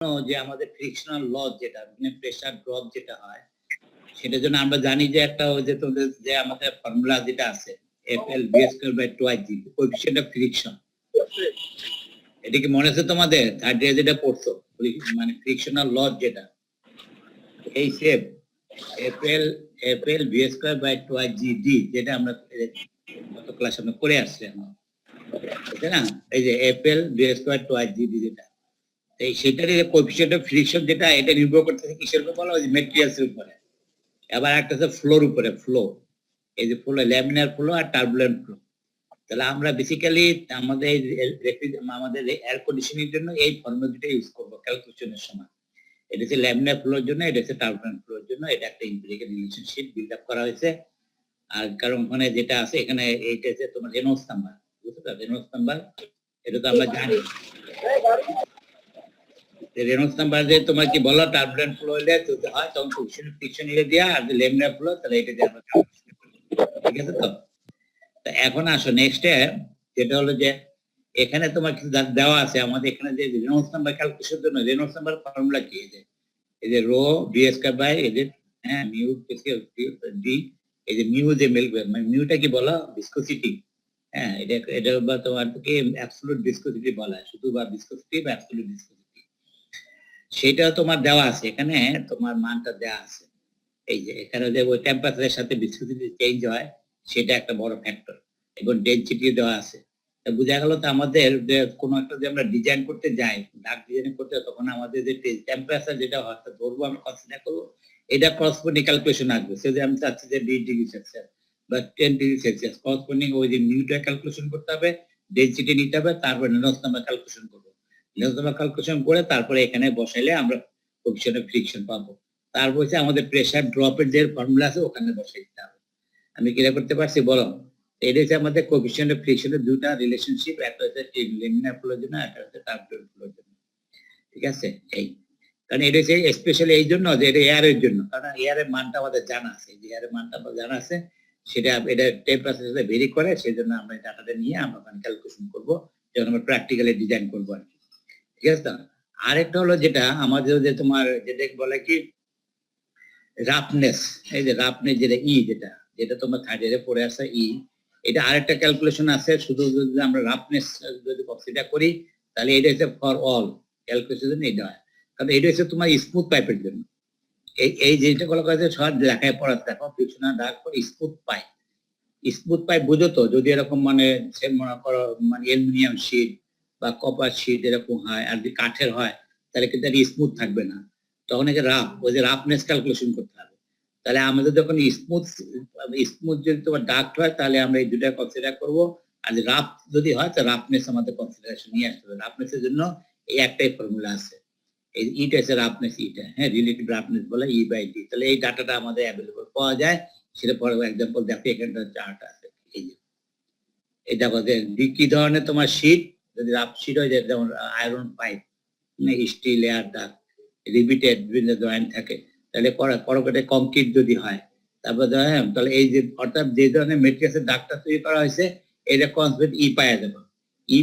যে আমাদের frictional loss যেটা মানে প্রেসার ড্রপ যেটা হয় সেটার জন্য আমরা জানি যে একটা ওই যে তোদের যে আমাদের ফর্মুলা যেটা আছে FL v²/2ig coefficient of friction. এটা কি মনে আছে তোমাদের থার্ড ইয়ার যেটা পড়ছো মানে ফ্রিকশনাল লস যেটা এই শেপ FL v²/2ig যেটা আমরা গত ক্লাসে আমরা পড়ে আসছি আমরা, তাই না? এই যে FL v²/2ig যেটা এই সেটারই কোএফিসিয়েন্ট অফ ফ্রিকশন যেটা এটা নির্ভর করতেছে কিসের উপর বলো, ওই ম্যাটেরিয়ালসের উপরে। আবার একটা আছে ফ্লোর উপরে, ফ্লো এই যে ফ্লো ল্যামিনার ফ্লো আর টার্বুলেন্ট ফ্লো। তাহলে আমরা বেসিক্যালি আমাদের এয়ার কন্ডিশনিং এর জন্য এই ফর্মুলা দুটো ইউজ করব ক্যালকুলেশনের সময়। এটা হচ্ছে ল্যামিনার ফ্লোর জন্য, এটা হচ্ছে টার্বুলেন্ট ফ্লোর জন্য। এটা একটা এমপিরিক্যাল রিলেশনশিপ বিল্ড আপ করা হয়েছে। আর কারণ ওখানে যেটা আছে এখানে এইটা হচ্ছে তোমার রেনল্ডস নাম্বার, বুঝতে পারছো? রেনল্ডস নাম্বার এটা তো আমরা জানি। রেনল্ডস নাম্বার যে তোমার কি বলো টার্বুলেন্ট ফ্লো হলে যদি হয় তখন কোএফিসিয়েন্ট অফ ফ্রিকশন এর দেয়া, আর যে ল্যামিনার ফ্লো তাহলে এটা দিয়ে আমরা ঠিক আছে তো। এখন আসো নেক্সটে যেটা হলো যে এখানে তোমার কিছু দেওয়া আছে আমাদের এখানে যে রেনল্ডস নাম্বার ক্যালকুলেশনের জন্য রেনল্ডস নাম্বার ফর্মুলা কি এই যে রো v² এই যে মিউ ডি এই যে মিউ যে মিলবে মানে মিউটা কি বলা ভিসকোসিটি। এটা বা তোমার কি অ্যাবসলিউট ভিসকোসিটি বলা হয়, শুধু বা ভিসকোসিটি বা অ্যাবসলিউট ভিসকোসিটি সেটা তোমার দেওয়া আছে এখানে, তোমার মানটা দেওয়া আছে। এই যে এখানে যে ওই টেম্পারেচারের সাথে ভিসকোসিটি চেঞ্জ হয় সেটা একটা বড় ফ্যাক্টর, এবং ডেনসিটি দেওয়া আছে। বোঝা গেল তো আমাদের যে কোনো একটা যে আমরা ডিজাইন করতে যাই, ডাক ডিজাইন করতে তখন আমাদের যে টেম্পারেচার যেটা হয় ধরবো আমরা কনসিডার করবো, এটা করসপন্ডিং ক্যালকুলেশন আসবে। সে যে আমি চাচ্ছি যে 20 ডিগ্রি সেলসিয়াস বা 10 ডিগ্রি সেলসিয়াস করসপন্ডিং ওই যে মিউটা ক্যালকুলেশন করতে হবে, ডেনসিটি নিতে হবে, তারপর রেনল্ডস নাম্বার ক্যালকুলেশন করবো। রেনল্ডস নাম্বার ক্যালকুলেশন করে তারপরে এখানে বসাইলে আমরা কোএফিসিয়েন্ট অফ ফ্রিকশন পাবো। তারপর হচ্ছে আমাদের প্রেসার ড্রপের যে ফর্মুলা আছে ওখানে বসাই দিতে হবে। আমি ক্লিয়ার করতে পারছি বলো? এটা হচ্ছে আমাদের কোএফিসিয়েন্ট অফ ফ্রিকশনের দুটো রিলেশনশিপ, একটা হচ্ছে ল্যামিনার ফ্লোর জন্য, একটা হচ্ছে টার্বুলেন্ট ফ্লোর জন্য। ঠিক আছে? এই কারণ এটা হচ্ছে স্পেশালি এই জন্য যে এটা এয়ারের জন্য, কারণ এয়ারের মানটা আমাদের জানা আছে, যে এয়ারের মানটা আমাদের জানা আছে সেটা এটা টেম্পারেচারের সাথে ভেরি করে, সেজন্য আমরা এই ডাটাটা নিয়ে আমরা ক্যালকুলেশন করব যখন আমরা প্র্যাকটিক্যালি ডিজাইন করব আর কি। ঠিক আছে তো? আরেকটা হলো যেটা আমাদের যে তোমার যেটা বলে কি রাফনেস, এই যে রাফনেস যেটা যেটা তোমার থার্ড ইয়ারে পড়ে আসে এটা আরেকটা ক্যালকুলেশন আছে। শুধু যদি আমরা রাফনেস যদি কনসিডার করি তাহলে এটা হচ্ছে ফর অল ক্যালকুলেশন এটা হয়, কারণ এটা হচ্ছে তোমার স্মুথ পাইপের জন্য। এই যেটা বলা হয়েছে সব লেখায় পড়া দেখো ফ্রিকশনাল ডাক for smooth pipe. Smooth pipe বুঝো তো, যদি এরকম মানে মনে করো মানে অ্যালুমিনিয়াম শীট বা কপার শীট এরকম হয় আর যদি কাঠের হয় তাহলে কিন্তু এটা স্মুথ থাকবে না, তখন এই যে রাফ ওই যে রাফনেস ক্যালকুলেশন করতে হবে। তাহলে আমাদের যখন স্মুথ যদি তোমার ডাক্ট হয় তাহলে আমরা এই দুটা কনসিডার করব, আর রাফ যদি হয় তাহলে রাফনেস আমাদের কনসিডারেশন নিয়ে আসতে হবে। রাফনেসের জন্য এই একটাই ফর্মুলা আছে, এই ইটা আছে রাফনেস, ইটা রিলেটিভ রাফনেস বলে E/D। তাহলে এই ডাটাটা আমাদের অ্যাভেলেবল পাওয়া যায়, সেটা পরে এক্সাম্পল দেখো এখানে চার্ট আছে। এই যে এটা আমাদের কি ধরনের তোমার শীট, যদি রাফ শীট হয় যেমন আয়রন পাইপ, স্টিল এয়ার ডাক রিপিটেড বিভিন্ন জয়েন্ট থাকে, তাহলে করকটে কংক্রিট যদি হয়, তারপর তাহলে এই যে অর্থাৎ যে ধরনের মেটেরিয়ালসের ডাকটা তৈরি করা হয়েছে এটা কনসেপ্ট পাওয়া যাবে।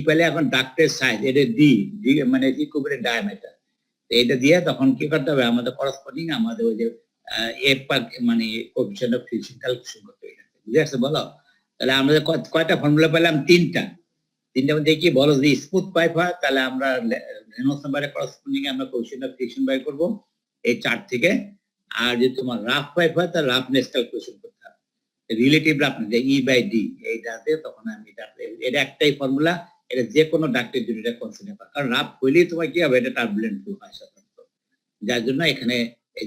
পেলে এখন ডাক্টের সাইজ এটা ডি মানে ইকুইভ্যালেন্ট ডায়ামিটার, এটা দিয়ে তখন কি করতে হবে আমাদের করসপন্ডিং আমাদের ওই যে মানে কোএফিসিয়েন্ট অফ ফ্রিকশন ক্যালকুলেশন করতে হবে। বুঝে আসছে বলো? তাহলে আমরা কয়টা ফর্মুলা পেলাম? তিনটা মধ্যে কি বলো, যদি স্মুথ পাইপ হয় তাহলে আমরা রেনল্ডস নাম্বারের করসপন্ডিং আমরা কোএফিসিয়েন্ট অফ ফ্রিকশন বাই করব এই চার্ট থেকে। আর যদি তোমার রাফ পাইপ হয় তাহলে রাফনেস ক্যালকুলেশন করতে হবে, রিলেটিভ রাফনেস E/D এইটাতে তখন আমি এটা একটাই ফর্মুলা, এটা যে কোনো ডাক্টের জন্য এটা কনসিডার করা, কারণ রাফ হইলেই তোমার কি হবে এটা টার্বুলেন্ট ফ্লো হয় সাধারণত, যার জন্য এখানে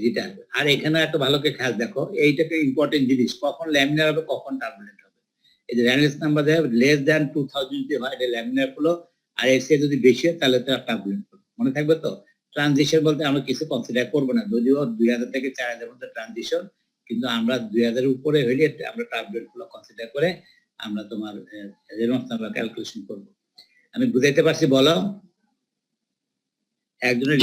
যেটা আসবে। আর এখানে একটা ভালো করে খেয়াল দেখো, এইটাকে ইম্পর্টেন্ট জিনিস, কখন ল্যামিনার হবে কখন টার্বুলেন্ট হবে। এই যে রেনল্ডস নাম্বার দেয় লেস দ্যান 2000 যদি হয় এটা ল্যামিনার ফ্লো, আর এর চেয়ে যদি বেশি হয় তাহলে তো টার্বুলেন্ট ফ্লো। মনে থাকবে তো? ট্রানজিশন বলতে আমরা কিছু কনসিডার করবো না, যদিও 2000 থেকে 4000 মধ্যে ট্রানজিশন, কিন্তু আমরা 2000 এর উপরে হইলে আমরা টার্বুলেন্ট ফ্লো কনসিডার করে আমরা তোমার রেনল্ডস নাম্বার ক্যালকুলেশন করব। আমি বুঝাইতে পারছি বলো? একজনের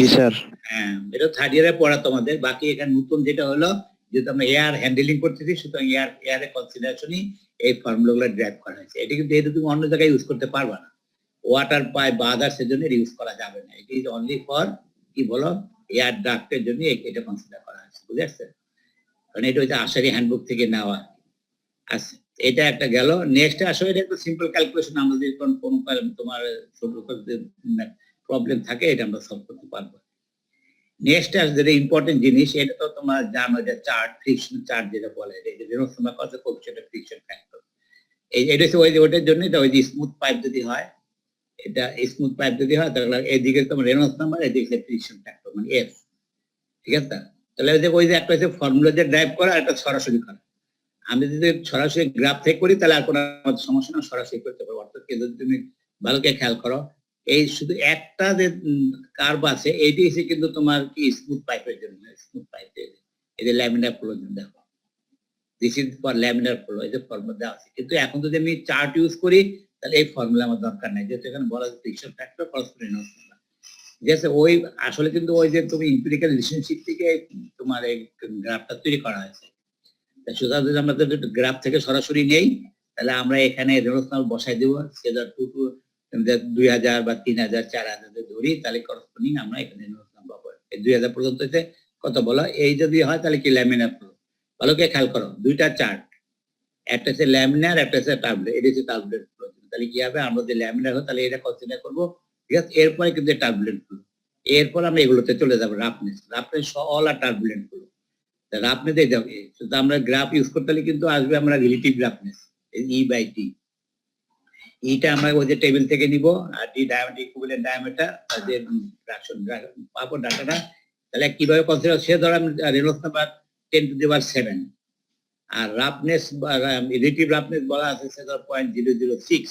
হ্যাঁ, এটা থার্ড ইয়ারে পড়া তোমাদের। বাকি এখানে নতুন যেটা হলো, যেহেতু আমরা এয়ার হ্যান্ডেলিং করতেছি সুতরাং এয়ারের কনসিডারেশনই এই ফর্মুলাগুলো ড্রাইভ করা হয়েছে। এটা কিন্তু এটা তুমি অন্য জায়গায় ইউজ করতে পারবা না, ওয়াটার পাইপ বা আদার্স এর জন্য ইউজ করা যাবে না, ইট ইজ অনলি ফর কি বলো এয়ার ডাক্টের জন্য এটা কনসিডার করা হয়েছে, বুঝে আসছে? কারণ এটা হচ্ছে আশারি হ্যান্ডবুক থেকে নেওয়া। আচ্ছা, এটা একটা গেল। নেক্সট আসলে এটা একটা সিম্পল ক্যালকুলেশন, আমরা যদি কোনো তোমার ছোট প্রবলেম থাকে এটা আমরা সলভ করতে পারবো। নেক্সট আর যেটা ইম্পর্টেন্ট জিনিস, এটা তো তোমার জানো যে চার্ট, ফ্রিকশন চার্ট যেটা বলে, তোমার কত কোএফিসিয়েন্ট অফ ফ্রিকশন ফ্যাক্টর, এটা হচ্ছে ওইটার জন্য, এটা ওই যে স্মুথ পাইপ যদি হয়, এটা স্মুথ পাইপ যদি হয় তাহলে এদিকে তোমার রেনল্ডস নাম্বার, এদিকে ফ্রিকশন ফ্যাক্টর মানে এফ, ঠিক আছে? তাহলে ওই যে একটা হচ্ছে ফর্মুলা দিয়ে ড্রাইভ করা, একটা সরাসরি করা। আমি যদি সরাসরি গ্রাফ থেকে করি তাহলে আর কোনো সমস্যা না, সরাসরি করতে পারবো। অর্থাৎ যদি তুমি ভালো করে খেয়াল করো, এই শুধু একটা যে কার্ভ আছে এইটি হচ্ছে কিন্তু তোমার কি স্মুথ পাইপের জন্য, স্মুথ পাইপের এই যে ল্যামিনার ফ্লো দেখো, this is for laminar flow, এই যে ফর্মুলা দেওয়া আছে। কিন্তু এখন যদি আমি চার্ট ইউজ করি তাহলে এই ফর্মুলা আমার দরকার নাই, যেহেতু এখানে বলা আছে ফ্রিকশন ফ্যাক্টর করেসপন্ডিং নাম্বার। ঠিক আছে? ওই আসলে কিন্তু ওই যে তুমি এমপিরিক্যাল রিলেশনশিপ থেকে তোমার এই গ্রাফটা তৈরি করা হয়েছে। সুতরাং যদি আমরা গ্রাফ থেকে সরাসরি নেই তাহলে আমরা এখানে রেনল্ডস নাম্বার বসাই দেবো, সেটা 2000 বা 3000 4000 ধরি, তাহলে করসপন্ডিং আমরা এখানে রেনল্ডস নাম্বার পাবো। এই 2000 পর্যন্ত হচ্ছে কত বলো, এই যদি হয় তাহলে কি ল্যামিনার ফ্লো। ভালো করে খেয়াল করো, দুইটা চার্ট, একটা হচ্ছে ল্যামিনার, একটা হচ্ছে টার্বুলেন্ট, এটা হচ্ছে টার্বুলেন্ট ফ্লো। তাহলে কি হবে, আমরা যদি ল্যামিনার হয় তাহলে এটা কনসিডার করবো, ঠিক আছে? এরপরে কিন্তু টার্বুলেন্ট ফ্লো, এরপর আমরা এগুলোতে চলে যাবো, রাফনেস, রাফনেস অল আর টার্বুলেন্ট ফ্লো। রাফনেস যাবে, আমরা গ্রাফ ইউজ করতে হলে কিন্তু আসবে আমরা relative roughness, E by T. ইটা আমরা ওই যে টেবিল থেকে নিব, আর ডি ডায়ামিটার ইকুইভ্যালেন্ট ডায়ামিটার যে ফ্র্যাকশন পাবো ডাটাটা। তাহলে কিভাবে কনসিডার, সে ধর আমি Reynolds number 10 to the power 7, আর রাফনেস রিলেটিভ রাফনেস বলা আছে সে ধর 0.006।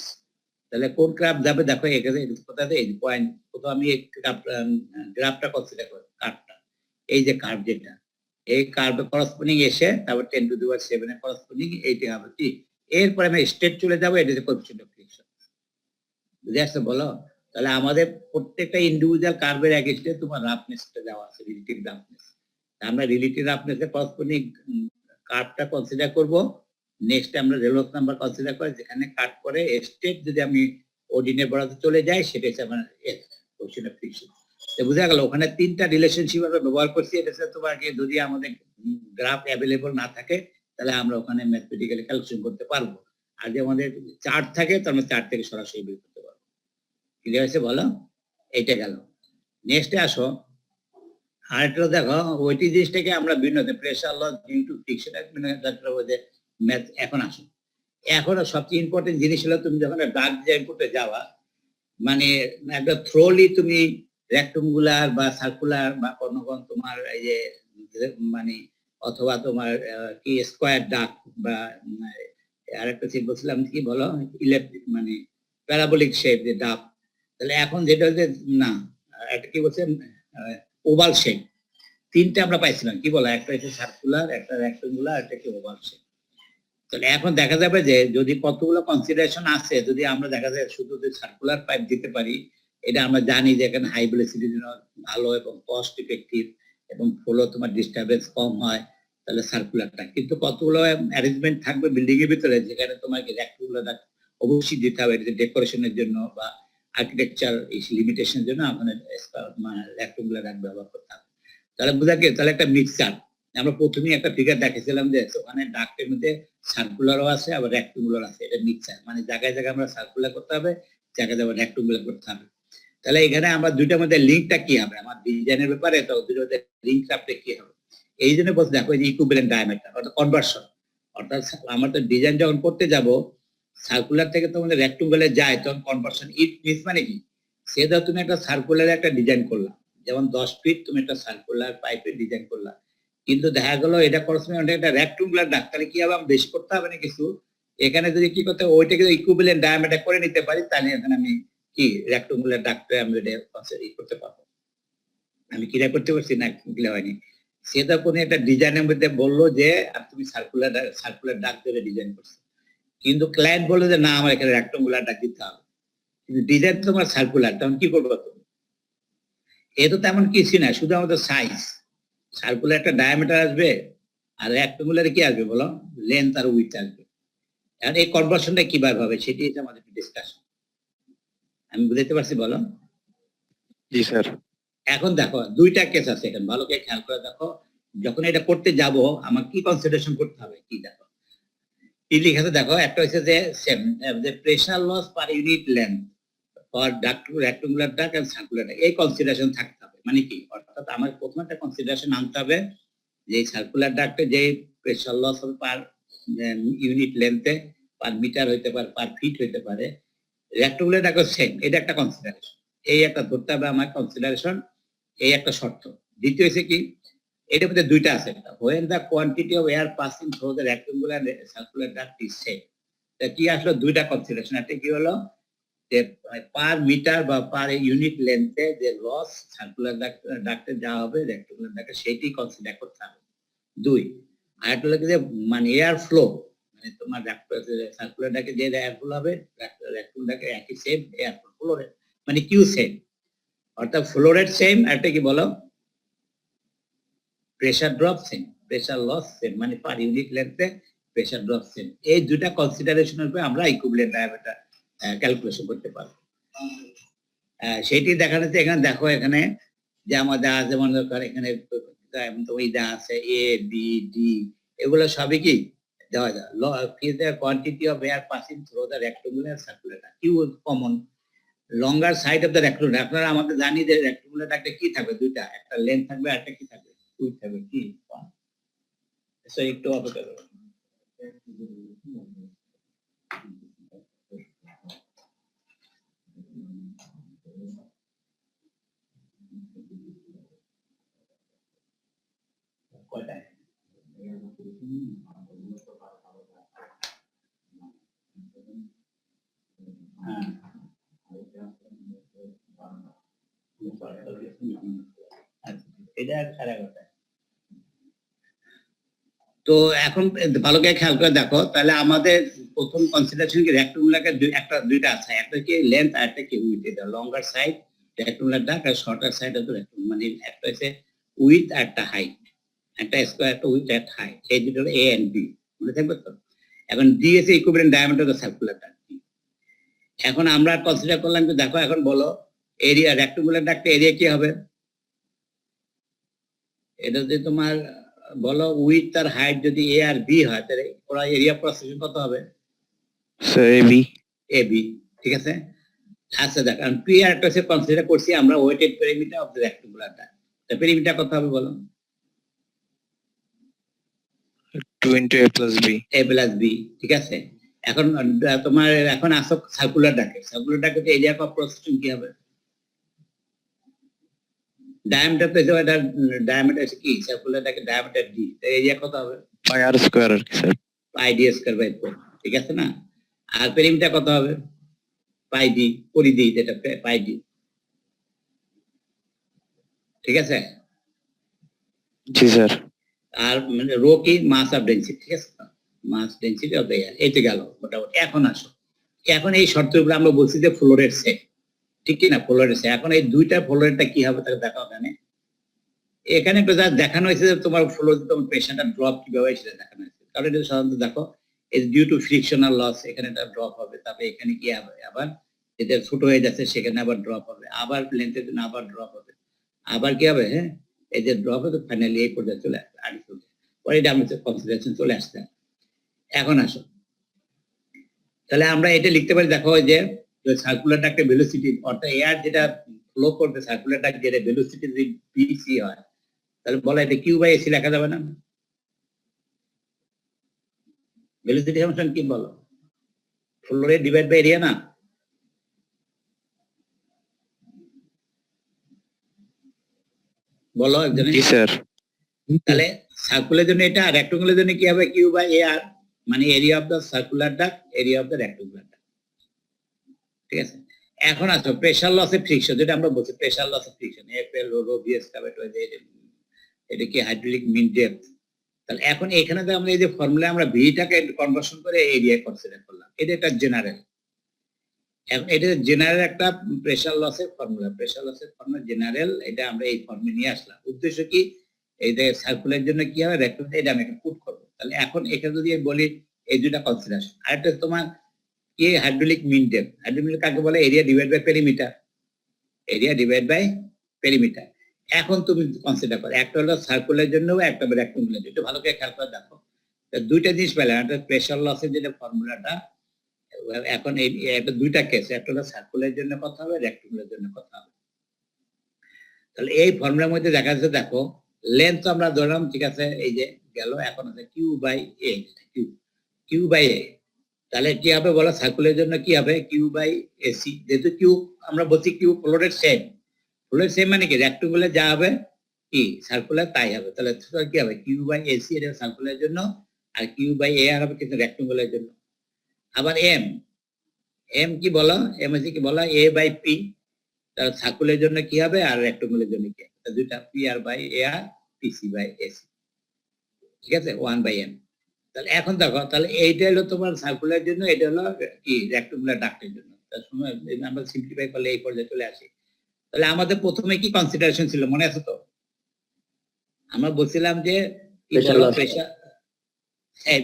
তাহলে কোন গ্রাফ যাবে দেখো, এখানে কোথাতে এই পয়েন্ট, কোথাও আমি গ্রাফটা কনসিডার করি, কার্ভটা, এই যে কার্ভ যেটা, এই কার্ভে করসপন্ডিং এসে তারপর 10 টু দি পাওয়ার 7 এর করসপন্ডিং এইটা হবে কি, এরপরে আমি স্টেট চলে যাবো, এটা হচ্ছে কোএফিসিয়েন্ট অফ ফ্রিকশন। বুঝে আসছে বলো? তাহলে আমাদের প্রত্যেকটা ইন্ডিভিজুয়াল কার্ভের এগেইনস্টে তোমার রাফনেসটা দেওয়া আছে, রিলেটিভ রাফনেস। আমরা রিলেটিভ রাফনেস এর করসপন্ডিং কার্ভটা কনসিডার করব। নেক্সট আমরা রেনল্ডস নাম্বার কনসিডার করে যেখানে কাট করে স্টেট যদি আমি অর্ডিনের বরাতে চলে যাই, সেটা হচ্ছে আমার এফ, কোএফিসিয়েন্ট অফ ফ্রিকশন। বুঝা গেল? ওখানে তিনটা রিলেশনশিপ আমরা ব্যবহার করছি। এটা হচ্ছে তোমার যদি আমাদের গ্রাফ অ্যাভেলেবল না থাকে তাহলে আমরা ওখানে ম্যাথমেটিক্যালি ক্যালকুলেশন করতে পারবো, আর যে আমাদের চার্ট থাকে তাহলে আমরা চার্ট থেকে সরাসরি বের করতে পারবো। ক্লিয়ার হয়েছে বলো? এইটা গেল। নেক্সটে আসো, আরেকটা দেখো, ওইটি জিনিসটাকে আমরা বিভিন্ন pressure loss due to friction math. এখন আসো, এখন সবচেয়ে ইম্পর্টেন্ট জিনিস হলো তুমি যখন ডাক ডিজাইন করতে যাওয়া, মানে একটা থ্রোলি তুমি রেক্ট্যাঙ্গুলার বা সার্কুলার বা কোনো তোমার এই যে মানে অথবা তোমার কি স্কোয়ার ডাক বা আরেকটা চিন্তা বলছিলাম কি বলো, মানে প্যারাবোলিক শেপ যে ডাক। তাহলে এখন যেটা হচ্ছে না, একটা কি বলছে ওভাল শেপ, তিনটা আমরা পাইছিলাম, কি বলা, একটা হচ্ছে সার্কুলার, একটা রেক্ট্যাঙ্গুলার, একটা কি ওভাল শেপ। তাহলে এখন দেখা যাবে যে যদি কতগুলো কনসিডারেশন আছে, যদি আমরা দেখা যায় শুধু যদি সার্কুলার পাইপ দিতে পারি, এটা আমরা জানি যে এখানে হাই ভেলোসিটির জন্য ভালো এবং কস্ট ইফেক্টিভ এবং ফ্লো তোমার ডিস্টারবেন্স কম হয়, তাহলে সার্কুলারটা। কিন্তু কতগুলো অ্যারেঞ্জমেন্ট থাকবে বিল্ডিং এর ভিতরে যেখানে তোমাকে রেক্ট্যাঙ্গুলারটা অবশ্যই দিতে হবে, এটা ডেকোরেশনের জন্য বা আর্কিটেকচার লিমিটেশনের জন্য ওখানে রেক্ট্যাঙ্গুলার ব্যবহার করতে হবে। তাহলে বোঝা গেল, তাহলে একটা মিক্সচার। আমরা প্রথমেই একটা ফিগার দেখেছিলাম যে ওখানে ডাক্টের মধ্যে সার্কুলারও আছে আবার রেক্ট্যাঙ্গুলার আছে, এটা মিক্সচার, মানে জায়গায় জায়গায় আমরা সার্কুলার করতে হবে, জায়গায় জায়গায় রেক্ট্যাঙ্গুলার করতে হবে। তাহলে এখানে আমরা দুইটার মধ্যে লিঙ্কটা কি হবে, আমার ডিজাইনের ব্যাপারে তো দুটোর মধ্যে লিঙ্কটা কি হবে, এই জন্য বলতে দেখো এই যে ইকুইভ্যালেন্ট ডায়ামিটার অর্থাৎ কনভার্সন। অর্থাৎ আমরা তো ডিজাইন যখন করতে যাব সার্কুলার থেকে তোমাদের রেক্ট্যাঙ্গুলারে যায়, তখন কনভার্সন ইট মিনস মানে কি, সে ধর তুমি একটা সার্কুলার একটা ডিজাইন করলা, যেমন 10 ফিট তুমি একটা সার্কুলার পাইপের ডিজাইন করলা, কিন্তু দেখা গেল এটা করসপন্ডিং একটা রেক্ট্যাঙ্গুলার ডাক, তাহলে কি হবে, আমি বেশি করতে হবে না কিছু, এখানে যদি কি করতে ওইটাকে ইকুইভ্যালেন্ট ডায়ামিটার করে নিতে পারি, তাহলে এখানে আমি কি রেক্ট্যাঙ্গুলার ডাকটা আমি এটা করতে পারবো। আমি কিরা করতে পারছি না, ক্লিয়ার হয়নি। সেটা কোনো একটা ডিজাইনের মধ্যে বললো যে তুমি সার্কুলার ডাক ধরে ডিজাইন করছো, কিন্তু ক্লায়েন্ট বললো যে না আমার এখানে রেক্ট্যাঙ্গুলার ডাক দিতে হবে, কিন্তু ডিজাইন তোমার সার্কুলার, তখন কি করবো তুমি? এ তো তেমন কিছু না, শুধু আমাদের সাইজ, সার্কুলার একটা ডায়ামিটার আসবে আর রেক্ট্যাঙ্গুলারে কি আসবে বলো, লেন্থ আর উইডথ আসবে। এখন এই কনভার্সনটা কিভাবে হবে সেটি হচ্ছে আমাদের ডিসকাশন। আমি বুঝতে পারছি বলো? জি স্যার। এখন দেখো দুইটা কেস আছে এখানে, ভালো করে খেয়াল করে দেখো। যখন এটা করতে যাব আমার কি কনসিডারেশন করতে হবে, কি দেখো কি লিখে আছে দেখো। একটা হচ্ছে যে সেম যে pressure loss per unit length for rectangular duct and circular duct, এই কনসিডারেশন থাকতে হবে। মানে কি, অর্থাৎ আমার প্রথমে একটা কনসিডারেশন আনতে হবে যে সার্কুলার ডাক্টে যে প্রেসার লস হবে পার ইউনিট লেন্থে, পার মিটার হইতে পারে, পার ফিট হইতে পারে, রেক্টাঙ্গুলার ডাক্ট সেম, এটা একটা কনসিডারেশন। এই একটা ধরতে হবে আমার কনসিডারেশন, এই একটা শর্ত। দ্বিতীয় হচ্ছে কি, এটার মধ্যে দুইটা আছে, when the quantity of air passing through the rectangular and circular duct is same। কি আসলে দুইটা কনসিডারেশন, একটা কি হলো যে পার মিটার বা পার ইউনিট লেন্থে যে লস সার্কুলার ডাক্টে যা হবে রেক্টাঙ্গুলার ডাক্টে সেইটি কনসিডার করতে হবে। দুই, আর একটা হলো যে মানে এয়ার ফ্লো, মানে তোমার সার্কুলার ডাক্টে যে এয়ার ফ্লো হবে রেক্টাঙ্গুলার ডাক্টে একই সেম এয়ার ফ্লো রেট, মানে কিউ সেম, অর্থাৎ ফ্লো রেট সেম। একটা কি বলো, pressure drop same, pressure loss same, মানে পার ইউনিট লেন্থে প্রেসার ড্রপ সেম। এই দুইটা কনসিডারেশনের উপরে আমরা ইকুইভ্যালেন্ট ডায়ামিটার ক্যালকুলেশন করতে পারবো। সেইটি দেখানো হচ্ছে এখানে। দেখো এখানে যে আমাদের আছে, যেমন এখানে ওই যা আছে এ বি ডি, এগুলো সবই কি দেওয়া যায়। Quantity of air passing through the rectangular circular Q common, longer side of the rectangular. আপনারা আমাদের জানি যে রেক্টাঙ্গুলার একটা কি থাকবে, দুইটা, একটা লেন্থ থাকবে আর একটা কি থাকবে, উইথ থাকবে। কি একটু অপেক্ষা করো। কয়টায়? হ্যাঁ, এটা 11:30। তো এখন ভালো করে খেয়াল করে দেখো, তাহলে আমাদের প্রথম কনসিডারেশন কি রেক্টাঙ্গুলারকে দুইটা আছে, একটা কি লেন্থ আর একটা কি উইথ। এটা লঙ্গার সাইড রেক্টাঙ্গুলার ডাক্ট আর shorter side of the rectangular, মানে একটা হচ্ছে উইথ আর একটা হাইট, একটা স্কয়ার একটা উইথ আর হাইট, এই দুটো হলো এ এন্ড বি, মনে থাকবে তো। এখন D S equivalent diameter of the circular duct. এখন আমরা কনসিডার করলাম যে দেখো, এখন বলো এরিয়া রেক্টাঙ্গুলার ডাক্টে এরিয়া কি হবে, এটা যদি তোমার বলো উইথ আর হাইট যদি এ আর বি হয়, তাহলে ওরা এরিয়া প্রসেশন কত হবে? এবি এবি, ঠিক আছে। আচ্ছা দেখ, কারণ পি আর একটা কনসিডার করছি আমরা wetted perimeter of the rectangular duct. তো পেরিমিটার কত হবে বলো? 2 into a plus b। A plus B, ঠিক আছে। এখন তোমার এখন আসো সার্কুলার ডাক্টে। সার্কুলার ডাক্টে এরিয়া অফ প্রসেশন কি হবে? ডায়ামিটার পেয়েছে, এটা ডায়ামিটার কি সার্কুলার ডাক্টে ডায়ামিটার ডি, এরিয়া কত হবে? পাই আর স্কয়ার আর কি sir. Pi D square by 4, ঠিক আছে না। আর পেরিমিটার কত হবে? পাই ডি, পরিধি যেটা পাই ডি, ঠিক আছে। জি স্যার। আর মানে রো কি মাস অফ ডেনসিটি, ঠিক আছে, মাস ডেনসিটি অফ দ্য এয়ার। এইটা গেল মোটামুটি। এখন আসো, এখন এই শর্তের উপরে আমরা বলছি যে ফ্লো রেট সেম, ঠিক কি না, ফ্লো রেট সেম। এখন এই দুইটা ফ্লো রেটটা কি হবে তাহলে দেখো। এখানে একটা যা দেখানো হয়েছে যে তোমার ফ্লো, তোমার প্রেশারটা ড্রপ কিভাবে সেটা দেখানো হয়েছে। কারণ এটা সাধারণত দেখো এই ডিউ টু ফ্রিকশনাল লস, এখানে একটা ড্রপ হবে, তারপরে এখানে কি হবে আবার এটা ছোট হয়ে যাচ্ছে, সেখানে আবার ড্রপ হবে, আবার লেন্থের জন্য আবার ড্রপ হবে, আবার কি হবে, হ্যাঁ এই যে ড্রপ হবে, ফাইনালি এই পর্যায়ে চলে আসবে, আগে চলে পরে এটা আমাদের কনসিডারেশন চলে আসছে। এখন আসো, তাহলে আমরা এটা লিখতে পারি, দেখো যে সার্কুলার ডাক্টের ভেলোসিটি, অর্থাৎ এয়ার যেটা ফ্লো করবে সার্কুলার ডাক্ট, যেটা ভেলোসিটি যদি বিসি হয়, তাহলে বলা এটা কিউ বাই এসি লেখা যাবে না? ভেলোসিটি ফাংশন কি বলো, flow rate divide by area না? বলো একজনে। জি স্যার। তাহলে সার্কুলার জন্য এটা, রেক্টাঙ্গুলার জন্য কি হবে? কিউ বাই এ আর, মানে area of the circular duct, area of the rectangular duct, ঠিক আছে। এখন আসো প্রেসার লসে ফ্রিকশন, যেটা আমরা বলছি প্রেসার লসে friction, F L rho B S curve, এটা কি হাইড্রোলিক মিন ডেপথ। তাহলে এখন এখানে তো আমরা এই যে ফর্মুলা আমরা ভিটাকে কনভার্সন করে এরিয়া কনসিডার করলাম, এটা একটা জেনারেল। এটা জেনারেল একটা প্রেসার লসের ফর্মুলা, প্রেসার লসের ফর্মুলা জেনারেল, এটা আমরা এই ফর্মে নিয়ে আসলাম। উদ্দেশ্য কি, এই যে সার্কুলার জন্য কি হবে রেক্টাঙ্গুলার, এটা আমি একটা পুট করবো। তাহলে এখন এখানে যদি বলি এই দুটা কনসিডারেশন, আরেকটা তোমার কি হাইড্রোলিক মিন ডেপথ। হাইড্রোলিক কাকে বলে? Area divide by perimeter, area divide by perimeter. এখন তুমি কনসিডার করো, একটা হলো সার্কুলার জন্য, একটা রেক্ট্যাঙ্গুলার জন্য। একটু ভালো করে খেয়াল করে দেখো, দুইটা জিনিস পেলে, একটা প্রেসার লসের যেটা ফর্মুলাটা, এখন এই একটা দুইটা কেস, একটা হলো সার্কুলার জন্য কথা হবে, রেক্ট্যাঙ্গুলার জন্য কথা হবে। তাহলে এই ফর্মুলার মধ্যে দেখা যাচ্ছে, দেখো লেন্থ আমরা ধরলাম, ঠিক আছে, এই যে গেল, এখন আছে Q by A, Q by A. তাহলে কি হবে বলো, সার্কুলের জন্য কি হবে, কিউ বাই এসি। যেহেতু কিউ আমরা বলছি কিউ ফ্লোরের সেম, ফ্লোরের সেম মানে কি রেক্ট্যাঙ্গুলার যা হবে কি সার্কুলার তাই হবে। তাহলে কি হবে, কিউ বাই এসি এটা সার্কুলার জন্য, আর কিউ বাই এ আর হবে কিন্তু রেক্ট্যাঙ্গুলার জন্য। আবার এম, এম কি বলো, এম হচ্ছে কি বলো এ বাই পি, তাহলে সার্কুলের জন্য কি হবে আর রেক্ট্যাঙ্গুলার জন্য কি হবে, দুইটা P R by A R PC by AC, ঠিক আছে, 1 বাই এম। তাহলে এখন দেখো, তাহলে এইটা হলো তোমার সার্কুলার জন্য, এটা হলো কি রেক্ট্যাঙ্গুলার ডাক্টের জন্য। তার সময় আমরা সিম্পলিফাই করলে এই পর্যায়ে চলে আসি। তাহলে আমাদের প্রথমে কি কনসিডারেশন ছিল মনে আছে তো? আমরা বলছিলাম যে কি বলো, প্রেসার সেম,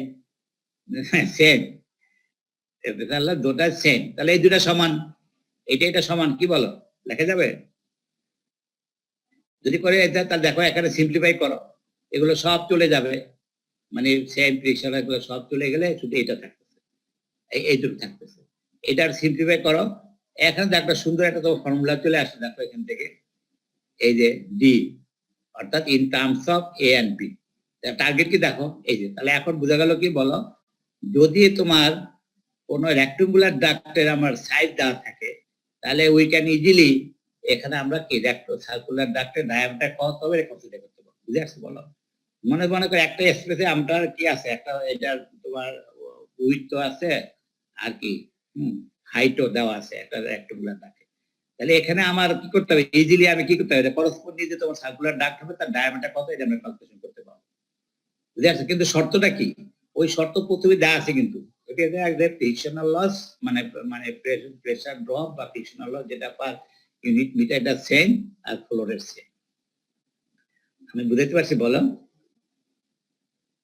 সেম, তাহলে দুটা সেম, তাহলে এই দুটা সমান, এটা সমান, কি বলো লেখা যাবে? যদি করে এটা, তাহলে দেখো এখানে সিম্পলিফাই করো, এগুলো সব চলে যাবে, মানে সেম প্রেসার এগুলো সব চলে গেলে শুধু এটা থাকতেছে, এইটুকু থাকতেছে। এটার সিম্পলিফাই করো, এখানে একটা সুন্দর একটা তোমার ফর্মুলা চলে আসে, দেখো এখান থেকে, এই যে ডি, অর্থাৎ in terms of A and B, target কি দেখো এই যে। তাহলে এখন বোঝা গেল কি বলো, যদি তোমার কোন রেক্ট্যাঙ্গুলার ডাক্টের আমার সাইজ দেওয়া থাকে, তাহলে উই ক্যান ইজিলি এখানে আমরা কি সার্কুলার ডাক্টের ডায়ামিটার কত হবে কনসিডার করতে পারবো। বুঝে আসছে বলো? মনে করে একটা স্পেসে আমরা কি আছে, একটা এটার তোমার উইথ তো আছে, আর কি হাইটও দেওয়া আছে একটা রেক্ট্যাঙ্গুলার ডাক্টে। তাহলে এখানে আমার কি করতে হবে, ইজিলি আমি কি করতে হবে, করসপন্ডিং যে তোমার সার্কুলার ডাক্ট হবে তার ডায়ামিটার কত, এটা আমরা ক্যালকুলেশন করতে পারবো। বুঝে আসছে? কিন্তু শর্তটা কি, ওই শর্ত প্রথমে দেওয়া আছে কিন্তু, ফ্রিকশনাল লস মানে মানে প্রেসার ড্রপ বা ফ্রিকশনাল লস যেটা পার ইউনিট মিটার, এটা সেম আর ফ্লোরের সেম। আমি বুঝাতে পারছি বলো?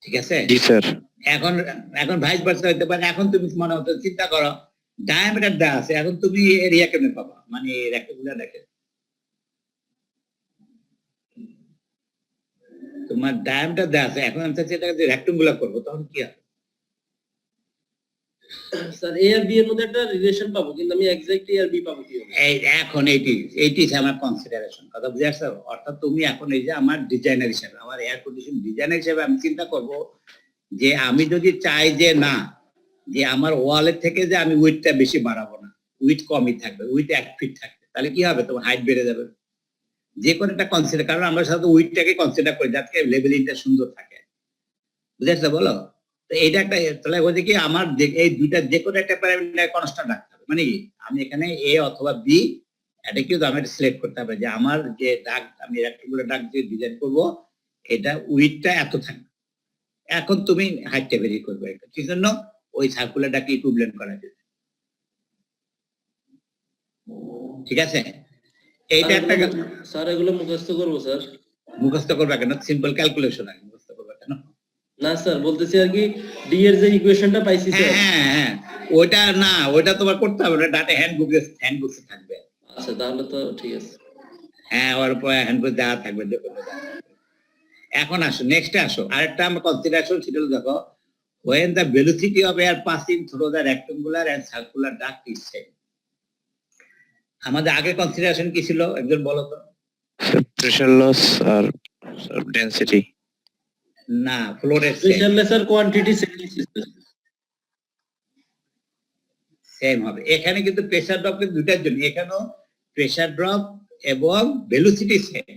ঠিক আছে, জি স্যার। এখন এখন ভাইস ভার্সা হতে পারে। এখন তুমি মনে হতো চিন্তা করো, ডায়ামিটার দেওয়া আছে, এখন তুমি এরিয়া কেমনে পাবা, মানে রেক্ট্যাঙ্গুলার দেখে তোমার ডায়ামিটার দেওয়া আছে, এখন আমি চাচ্ছি এটাকে রেক্ট্যাঙ্গুলার করবো, তখন কি হবে? স্যার এ আর বি এর মধ্যে একটা রিলেশন পাবো, কিন্তু আমি এক্সাক্ট এ আর বি পাবো কিভাবে? এই এখন এইটি আমার কনসিডারেশন, কথা বুঝে আসছো? অর্থাৎ তুমি এখন এই যে আমার ডিজাইনার হিসেবে, আমার এয়ার কন্ডিশন ডিজাইনার হিসেবে আমি চিন্তা করব যে আমি যদি চাই যে না, যে আমার ওয়ালের থেকে যে আমি উইথটা বেশি বাড়াবো না, উইথ কমই থাকবে, উইথ 1 ফিট থাকবে, তাহলে কি হবে, তোমার হাইট বেড়ে যাবে। যে কোনো একটা কনসিডার, কারণ আমরা সাধারণত উইথটাকে কনসিডার করি যাতে লেভেলিংটা সুন্দর থাকে। বুঝে আসছো বলো? তো এইটা একটা, তাহলে বলছে কি আমার এই দুইটা যে কোনো একটা প্যারামিটার কনস্ট্যান্ট রাখতে হবে, মানে কি আমি এখানে এ অথবা বি, এটা কিন্তু আমি সিলেক্ট করতে হবে যে আমার যে দাগ, আমি রেক্ট্যাঙ্গুলার দাগ যে ডিজাইন করব, এটা উইথটা এত থাকবে। এখন তুমি হাইটটা ভেরি করবে, কি জন্য, ওই সার্কুলারটাকে ইকুইভ্যালেন্ট করা যায়। ঠিক আছে, এইটা একটা স্যার এগুলো মুখস্থ করবো স্যার? মুখস্থ করবে কেন, সিম্পল ক্যালকুলেশন আগে মুখস্থ করবে কেন? না স্যার, বলতেছি আর কি ডি এর যে ইকুয়েশনটা পাইছি স্যার। হ্যাঁ, ওইটা না, ওইটা তোমার করতে হবে না, ডাটা হ্যান্ডবুকে থাকবে। আচ্ছা তাহলে তো ঠিক আছে। হ্যাঁ, ওর উপর হ্যান্ডবুক দেওয়া থাকবে, দেখুন। এখন আসো, নেক্সটে আসো, আরেকটা আমরা কনসিডারেশন ছিল, দেখো when the velocity of air passing through the rectangular and circular duct is same. আমাদের আগে কনসিডারেশন কি ছিল একজন বলো তো? প্রেসার লস আর ডেনসিটি। না, ফ্লোরের প্রেসার লেসার কোয়ান্টিটি সেম হবে। এখানে কিন্তু প্রেসার ড্রপ কিন্তু দুটার জন্য, এখানেও প্রেসার ড্রপ এবং ভেলোসিটি সেম।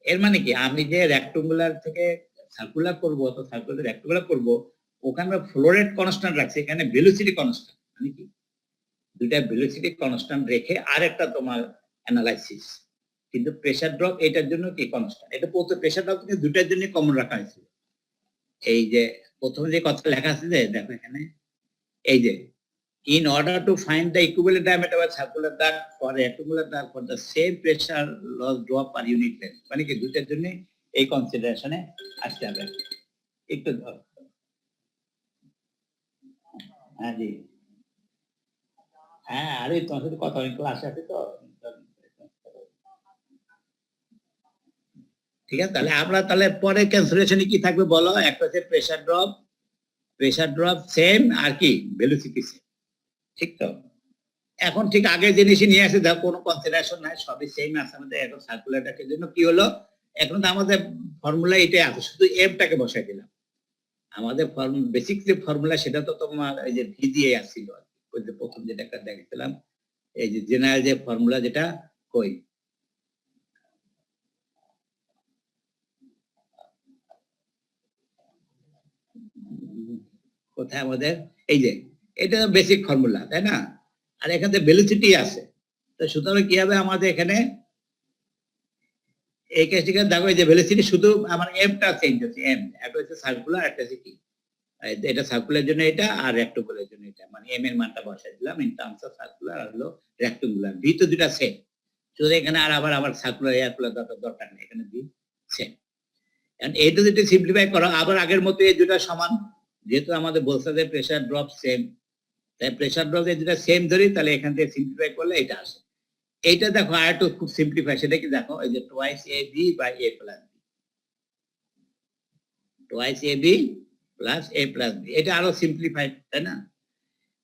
এর মানে কি, আমি যে রেক্ট্যাঙ্গুলার থেকে সার্কুলার করবো তো সার্কুলার রেক্ট্যাঙ্গুলার করবো, ওখানে ফ্লোরেট কনস্ট্যান্ট রাখছি, এখানে ভেলোসিটি কনস্ট্যান্ট, মানে কি দুইটা ভেলোসিটি কনস্ট্যান্ট রেখে আরেকটা তোমার অ্যানালাইসিস। কিন্তু প্রেসার ড্রপ এটার জন্য কি কনস্ট্যান্ট, এটা প্রথম প্রেসার ড্রপ কিন্তু দুটার জন্য কমন রাখা হয়েছিল। এই যে প্রথমে যে কথা লেখা আছে যে দেখো এখানে, এই যে in order to find the equivalent diameter of a circular duct for a rectangular duct for the same pressure loss drop per unit length, মানে কি দুইটার জন্য এই কনসিডারেশনে আসতে হবে। একটু হ্যাঁ জি, হ্যাঁ, আরে তোমার সাথে কথা, অনেক ক্লাস আছে তো। ঠিক আছে, তাহলে আমরা তাহলে পরে ক্যান্সেলেশনে কি থাকবে বলো? একটা হচ্ছে প্রেসার ড্রপ সেম, আর কি ভেলোসিটি সেম, ঠিক তো? এখন ঠিক আগের জিনিসই নিয়ে আসে, দেখো কোনো কনসিডারেশন নাই, সবই সেম আছে আমাদের। এখন সার্কুলারটাকে জন্য কি হলো, এখন তো আমাদের ফর্মুলা এটাই আছে, শুধু এমটাকে বসাই দিলাম। আমাদের বেসিক যে ফর্মুলা সেটা তো তোমার এই যে ভি দিয়ে আসছিল, ওই যে প্রথম যেটা একটা দেখছিলাম, এই যে জেনারেল যে ফর্মুলা, যেটা কই কোথায় আমাদের, এই যে এটা বেসিক ফর্মুলা, তাই না? আর এখানে ভেলোসিটি আছে, তো সুতরাং কি হবে আমাদের এখানে এই কেসটিকে দেখো, এই যে ভেলোসিটি শুধু আমার এমটা চেঞ্জ হচ্ছে, এম একটা হচ্ছে সার্কুলার, একটা হচ্ছে কি, এটা সার্কুলার জন্য এটা, আর রেক্টাঙ্গুলার জন্য এটা, মানে এম এর মানটা বসাই দিলাম ইন টার্মস অফ সার্কুলার, আর হলো রেক্টাঙ্গুলার। ভি তো দুটা সেম, শুধু এখানে আর আবার সার্কুলার এয়ারকুলার দরকার নেই, এখানে ভি সেম। এইটা যদি সিম্পলিফাই করো, আবার আগের মতো এই দুটা সমান, যেহেতু আমাদের বলছে যে প্রেসার ড্রপ সেম, তাই প্রেসার ড্রপ এই দুটা সেম ধরি, তাহলে এখান থেকে সিম্পলিফাই করলে এটা আসে। এইটা দেখো আর একটু খুব সিম্পলিফাই, সেটা কি দেখো, এই যে twice A B by A plus B, twice A B plus A plus B, এটা আরো সিম্পলিফাইড, তাই না?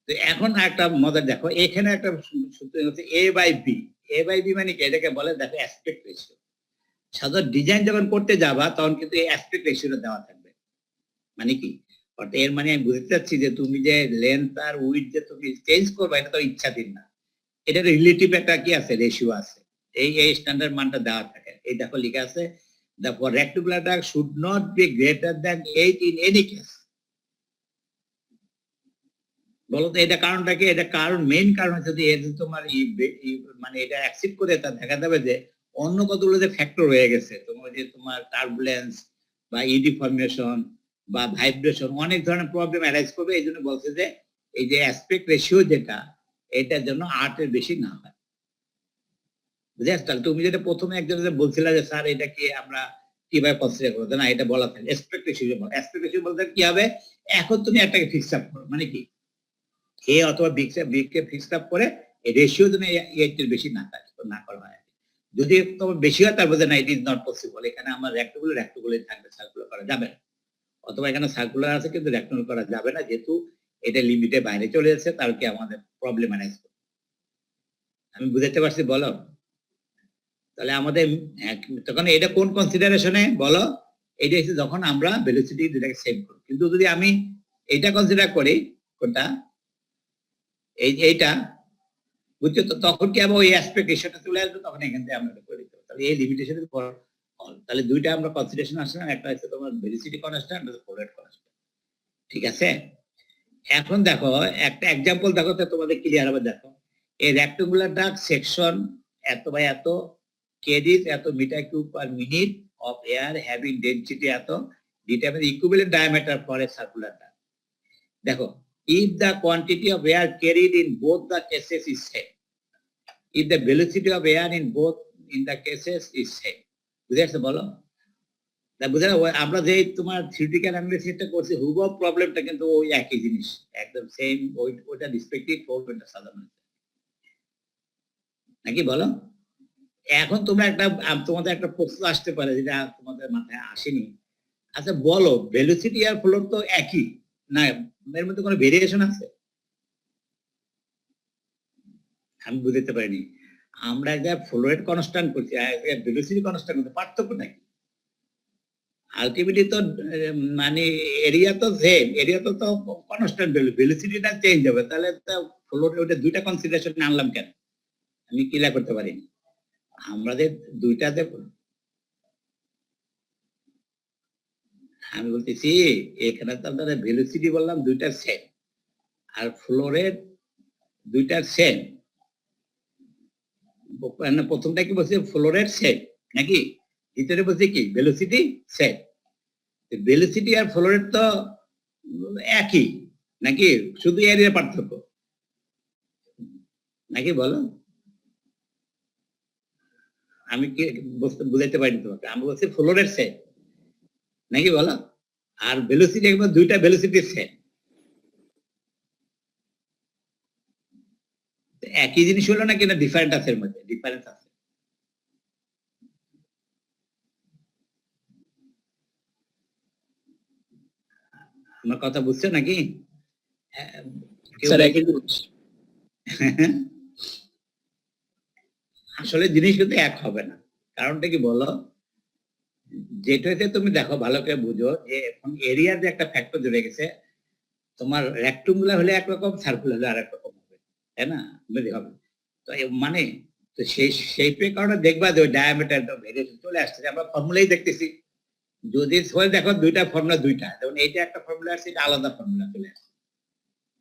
তো এখন একটা মজা দেখো, এখানে একটা সূত্র হচ্ছে A by B. A by B মানে কি, এটাকে বলে দেখো অ্যাসপেক্ট রেশিও। সাধারণ ডিজাইন যখন করতে যাবা তখন কিন্তু এই অ্যাসপেক্ট রেশিওটা দেওয়া থাকবে। মানে কি, অর্থাৎ এর মানে আমি বুঝতে চাচ্ছি যে তুমি যে লেন্থ আর উইথ যে তুমি চেঞ্জ করবে, এটা তো ইচ্ছাধীন না, এটা রিলেটিভ একটা কি আছে, রেশিও আছে, এই স্ট্যান্ডার্ড মানটা দেওয়া থাকে। এই দেখো লিখা আছে, the rectangular arc should not be greater than 8 in any case. বলো তো এটা কারণটা কি? এটা কারণ, মেইন কারণ হচ্ছে যে এর তোমার মানে এটা অ্যাকসেপ্ট করে তা দেখা যাবে যে অন্য কতগুলো যে ফ্যাক্টর রয়ে গেছে, তোমার যে তোমার টার্বুলেন্স বা ইডি ফর্মেশন বা ভাইব্রেশন, অনেক ধরনের প্রবলেম অ্যারাইজ করবে। এই জন্য বলছে যে এই যে অ্যাসপেক্ট রেশিও যেটা, এটার জন্য 8 এর বেশি না হয়। বুঝে আসছো? তুমি যেটা প্রথমে একজন বলছিলা যে স্যার এটা কি আমরা কিভাবে কনসিডার করবো, না এটা বলা থাকে অ্যাসপেক্ট রেশিও। অ্যাসপেক্ট রেশিও বলতে কি হবে, এখন তুমি একটাকে ফিক্স আপ করো, মানে কি এ অথবা বি কে ফিক্সড আপ করে এই রেশিও যেন 8 এর বেশি না থাকে, না করা হয়। যদি তোমার বেশি হয় তার না, ইট ইজ নট পসিবল, এখানে আমার রেক্টাঙ্গুলার থাকবে, সার্কুলার করা যাবে না। অথবা এখানে সার্কুলার আছে কিন্তু রেক্টাঙ্গুলার করা যাবে না, যেহেতু এটা লিমিটের বাইরে চলে যাচ্ছে, তার কি আমাদের প্রবলেম অ্যারাইজ করবে। আমি বুঝাতে পারছি বলো? তাহলে আমাদের তখন এটা কোন কনসিডারেশনে বলো, এটা হচ্ছে যখন আমরা ভেলোসিটি দুটাকে সেভ করি। কিন্তু যদি আমি এটা কনসিডার করি, কোনটা, এইটা, বুঝছো তো, তখন কি আবার ওই অ্যাসপেক্ট রেশিওটা চলে আসবে, তখন এখান থেকে আমরা করে দিতে হবে। তাহলে এই লিমিটেশনের পর তাহলে দুইটা আমরা কনসিডারেশন আসছে না, একটা হচ্ছে তোমার ভেলোসিটি কনস্ট্যান্ট, একটা ফ্লো রেট কনস্ট্যান্ট, ঠিক আছে? এখন দেখো একটা এক্সাম্পল দেখো তো তোমাদের ক্লিয়ার হবে। দেখো এই রেক্টাঙ্গুলার ডাক সেকশন এত বাই এত, কেডিস এত metre cube per minute of air having density এত, determine equivalent diameter for a circular duct. দেখো, if the quantity of air carried in both the cases is same, if the velocity of air in both in the cases is same, বুঝে আসছে বলো? বুঝে, আমরা যে তোমার theoretical অ্যানালিসিসটা করছি, হুবহু প্রবলেমটা কিন্তু ওই একই জিনিস, একদম সেম, ওইটা রিসপেক্টিভ প্রবলেমটা সাধারণ, নাকি বলো? এখন তোমরা একটা, তোমাদের একটা প্রশ্ন আসতে পারে যেটা তোমাদের মাথায় আসেনি। আচ্ছা বলো, ভেলোসিটি আর ফ্লো তো একই না, এর মধ্যে কোনো ভেরিয়েশন আছে? আমি বুঝতে পারিনি। আমরা যা ফ্লো রেট কনস্ট্যান্ট করছি আর ভেলোসিটি কনস্ট্যান্ট করতে পার্থক্য নাকি? আলটিমেটলি তো মানে এরিয়া তো সেম, এরিয়া তো কনস্ট্যান্ট, ভেলোসিটিটা চেঞ্জ হবে, তাহলে তো ফ্লো রেট দুইটা কনসিডারেশন আনলাম কেন? আমি ক্লিয়ার করতে পারিনি। আমাদের দুইটাতে, আমি বলতেছি এখানে তো আমরা ভেলোসিটি বললাম দুইটা সেম, আর ফ্লো রেট দুইটা সেম। প্রথমটা কি বলছে, ফ্লো রেট সেম, নাকি ভিতরে বলছে কি ভেলোসিটি সেম। ভেলোসিটি আর ফ্লো রেট তো একই, নাকি শুধু এরিয়ার পার্থক্য, নাকি বলো? আমি কি বুঝাইতে পারিনি তোমাকে? আমি বলছি ফ্লো রেট সেম, নাকি বলো? আর ভেলোসিটি একবার দুইটা ভেলোসিটি সেম, একই জিনিস হলো না, কিনা ডিফারেন্ট আছে, এর মধ্যে ডিফারেন্স আছে। আমার কথা বুঝছো নাকি? কেউ স্যার বলছে- একই জিনিস। আসলে জিনিস কিন্তু এক হবে না। কারণটা কি বলো? যেটাতে তুমি দেখো ভালো করে বুঝো যে এখন এরিয়ার যে একটা ফ্যাক্টর জুড়ে গেছে, তোমার রেক্টুঙ্গুলার হলে একরকম, সার্কুলার হলে আরেক রকম হবে, তাই না? বুঝতে হবে। তো মানে তো সেই কারণে দেখবা যে ডায়ামিটার ভেরিয়েশন চলে আসছে, আমরা ফর্মুলাই দেখতেছি। যদি সবাই দেখো দুইটা ফর্মুলা দুইটা, যেমন এইটা একটা ফর্মুলা আছে, এটা আলাদা ফর্মুলা চলে আসছে।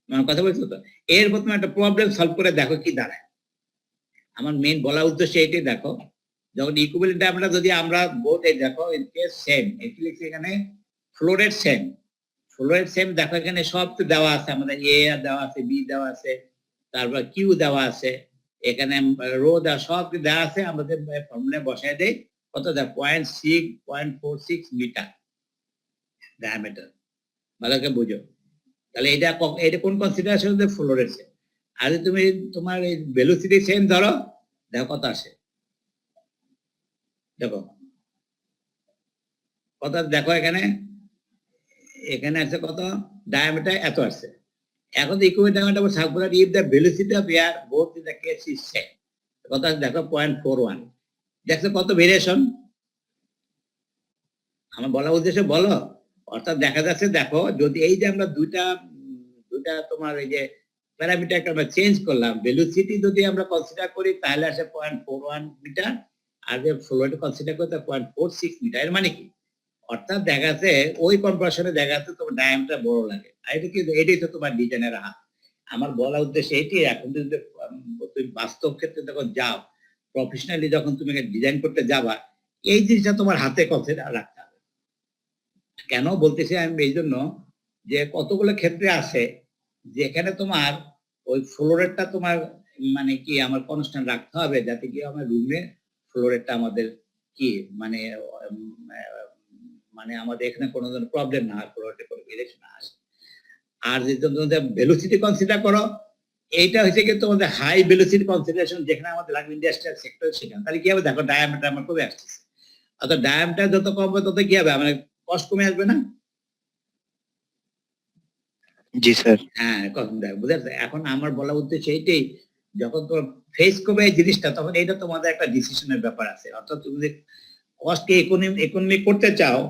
আমার কথা বলছো তো? এর প্রথমে একটা প্রবলেম সলভ করে দেখো কি দাঁড়ায়। আমার মেইন বলার উদ্দেশ্য এইটাই, দেখো যখন ইকুইভ্যালেন্ট আমরা যদি আমরা বোথ এই দেখো সেম কি লিখছি এখানে, ফ্লোরেট সেম, ফ্লোরেট সেম দেখো এখানে সব তো দেওয়া আছে, আমাদের এ দেওয়া আছে, বি দেওয়া আছে, তারপর কিউ দেওয়া আছে, এখানে রো দেওয়া, সব দেওয়া আছে, আমাদের ফর্মুলায় বসায় দেয় কত দেয়, 0.46 মিটার ডায়ামিটার। ভালো করে বুঝো। তাহলে এটা কোন কনসিডারেশন, ফ্লোরেট সেম। আর যদি তুমি তোমার এই ভেলোসিটি সেম ধরো, দেখো কত আসে, দেখো কত, দেখো এখানে এখানে আছে কত, ডায়ামিটার এত আছে। এখন equivalent diameter circular if the velocity of air both in the case is same, কত আছে দেখো 0.41। দেখছো কত ভেরিয়েশন? আমার বলা উদ্দেশ্য বলো, অর্থাৎ দেখা যাচ্ছে দেখো যদি এই যে আমরা দুইটা দুইটা তোমার এই যে প্যারামিটারকে আমরা চেঞ্জ করলাম, ভেলোসিটি যদি আমরা কনসিডার করি তাহলে আসে 0.41 মিটার, আর যে ফ্লোট কনসিডার করি তাহলে 0.46 মিটার। এর মানে কি? অর্থাৎ দেখা যাচ্ছে ওই কম্প্রেশনে দেখা যাচ্ছে তোমার ডায়ামিটার বড় লাগে, আর এটা কি, এটাই তো তোমার ডিজাইনের হাত। আমার বলা উদ্দেশ্য এটি, এখন যদি তুমি বাস্তব ক্ষেত্রে যখন যাও, প্রফেশনালি যখন তুমি ডিজাইন করতে যাবা, এই জিনিসটা তোমার হাতে কনসিডার রাখতে হবে। কেন বলতেছি আমি এই জন্য, যে কতগুলো ক্ষেত্রে আছে যেখানে তোমার ওই ফ্লোরেটটা তোমার মানে কি আমার কনস্ট্যান্ট রাখতে হবে, যাতে কি আমার রুমে ফ্লোরেটটা আমাদের কি মানে মানে আমাদের এখানে কোনো ধরনের প্রবলেম না হয়, ফ্লোরেটে কোনো ভেরিয়েশন না আসে। আর যদি তোমাদের ভেলোসিটি কনসিডার করো, এইটা হচ্ছে কি তোমাদের হাই ভেলোসিটি কনসিডারেশন, যেখানে আমাদের লাগবে ইন্ডাস্ট্রিয়াল সেক্টর, সেখানে তাহলে কি হবে দেখো ডায়ামিটার আমার কমে আসতেছে। অর্থাৎ ডায়ামিটার যত কম হবে তত কি হবে, মানে কষ্ট কমে আসবে না? জি স্যার। হ্যাঁ, বুঝতে পারছো? এখন আমার বলা উদ্দেশ্য এইটাই, যখন তোমার ফেস করবে এই জিনিসটা, তখন এটা তোমাদের একটা ডিসিশনের ব্যাপার আছে। অর্থাৎ তুমি যদি কস্টকে ইকোনমি করতে চাও,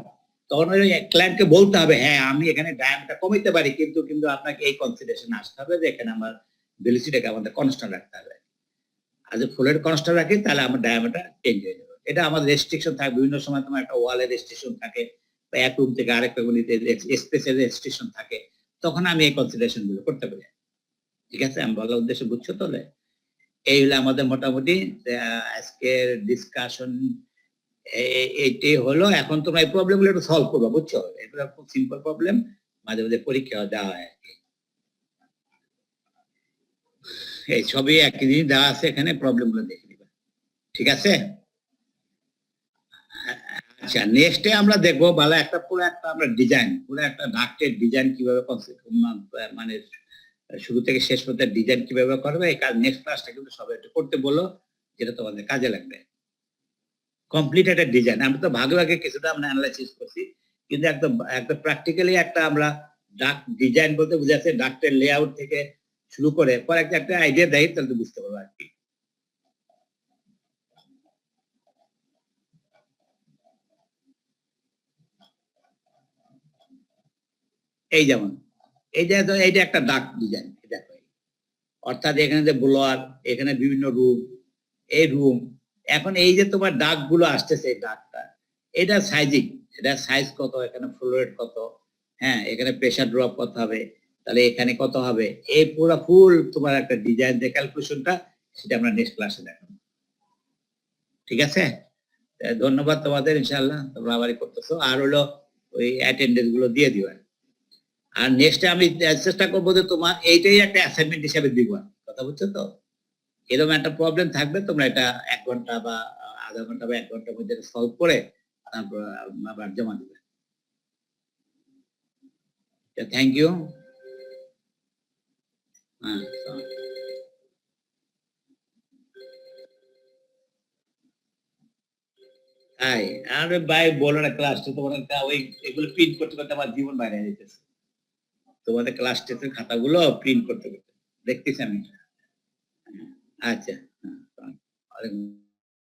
তখন ওই ক্লায়েন্টকে বলতে হবে, হ্যাঁ আমি এখানে ডায়ামিটার কমাইতে পারি, কিন্তু কিন্তু আপনাকে এই কনসিডারেশন আসতে হবে যে এখানে আমার ভেলোসিটিটাকে আমাদের কনস্ট্যান্ট রাখতে হবে। আর যদি ফুলের কনস্ট্যান্ট রাখি তাহলে আমার ডায়ামিটার চেঞ্জ হয়ে যাবে। এটা আমাদের রেস্ট্রিকশন থাকে, বিভিন্ন সময় তোমার একটা ওয়ালের রেস্ট্রিকশন থাকে, বা এক রুম থেকে আরেকটা রুমে স্পেসের রেস্ট্রিকশন থাকে, তখন আমি এই কনসিডারেশন গুলো করতে পারি। ঠিক আছে, আমি বলার উদ্দেশ্য বুঝছো? তাহলে এই হলো আমাদের মোটামুটি আজকের ডিসকাশন, এইটাই হলো। এখন তোমরা এই প্রবলেম গুলো একটু সলভ করবা, বুঝছো? এগুলো খুব সিম্পল প্রবলেম, মাঝে মাঝে পরীক্ষা দেওয়া হয় আর কি। এই সবই একই জিনিস দেওয়া আছে, এখানে প্রবলেম গুলো দেখে নিবা। ঠিক আছে? আচ্ছা, নেক্সটে আমরা দেখবো ভালো একটা পুরো একটা আমরা ডিজাইন, পুরো একটা ডাক্টের ডিজাইন কিভাবে মানে শুরু থেকে শেষ পর্যন্ত ডিজাইন কিভাবে করবে, এই কাজ নেক্সট ক্লাসটা কিন্তু সবাই একটু করতে বলো, যেটা তোমাদের কাজে লাগবে। কমপ্লিট একটা ডিজাইন, আমরা তো ভাগে ভাগে কিছুটা আমরা অ্যানালাইসিস করছি, কিন্তু একদম একদম প্র্যাকটিক্যালি একটা আমরা ডাক ডিজাইন বলতে বুঝাচ্ছে ডাক্টের লেআউট থেকে শুরু করে পরে একটা আইডিয়া দেয়, তাহলে তো বুঝতে পারবো আর কি। এই যেমন এই যে এইটা একটা ডাক ডিজাইন, দেখো, অর্থাৎ এখানে যে ব্লোয়ার, এখানে বিভিন্ন রুম, এই রুম, এখন এই যে তোমার ডাক গুলো আসতেছে, এই ডাকটা এটা সাইজিং, এটা সাইজ কত, এখানে ফ্লো রেট কত, হ্যাঁ এখানে প্রেসার ড্রপ কত হবে, তাহলে এখানে কত হবে, এই পুরো ফুল তোমার একটা ডিজাইন যে ক্যালকুলেশনটা, সেটা আমরা নেক্সট ক্লাসে দেখাবো। ঠিক আছে, ধন্যবাদ তোমাদের, ইনশাআল্লাহ তোমরা আবারই করতেছো। আর হলো ওই অ্যাটেন্ডেন্স গুলো দিয়ে দিও। আর নেক্সটে আমি চেষ্টা করবো যে তোমার এইটাই একটা অ্যাসাইনমেন্ট হিসেবে দিব, কথা বুঝছো তো? এরকম একটা প্রবলেম থাকবে, তোমরা এটা 1 ঘন্টা বা আধা ঘন্টা বা 1 ঘন্টার মধ্যে সলভ করে তারপর আবার জমা দিবে। Thank you. হ্যাঁ, আরে ভাই বলো না, ক্লাসটা তোমার ওই এগুলো প্রিন্ট করতে করতে আমার জীবন বাইরে যেতেছে। তোমাদের ক্লাস টেস্টের খাতাগুলো প্রিন্ট করতে করতে দেখতেছি আমি। আচ্ছা, হ্যাঁ, ওয়ালাইকুম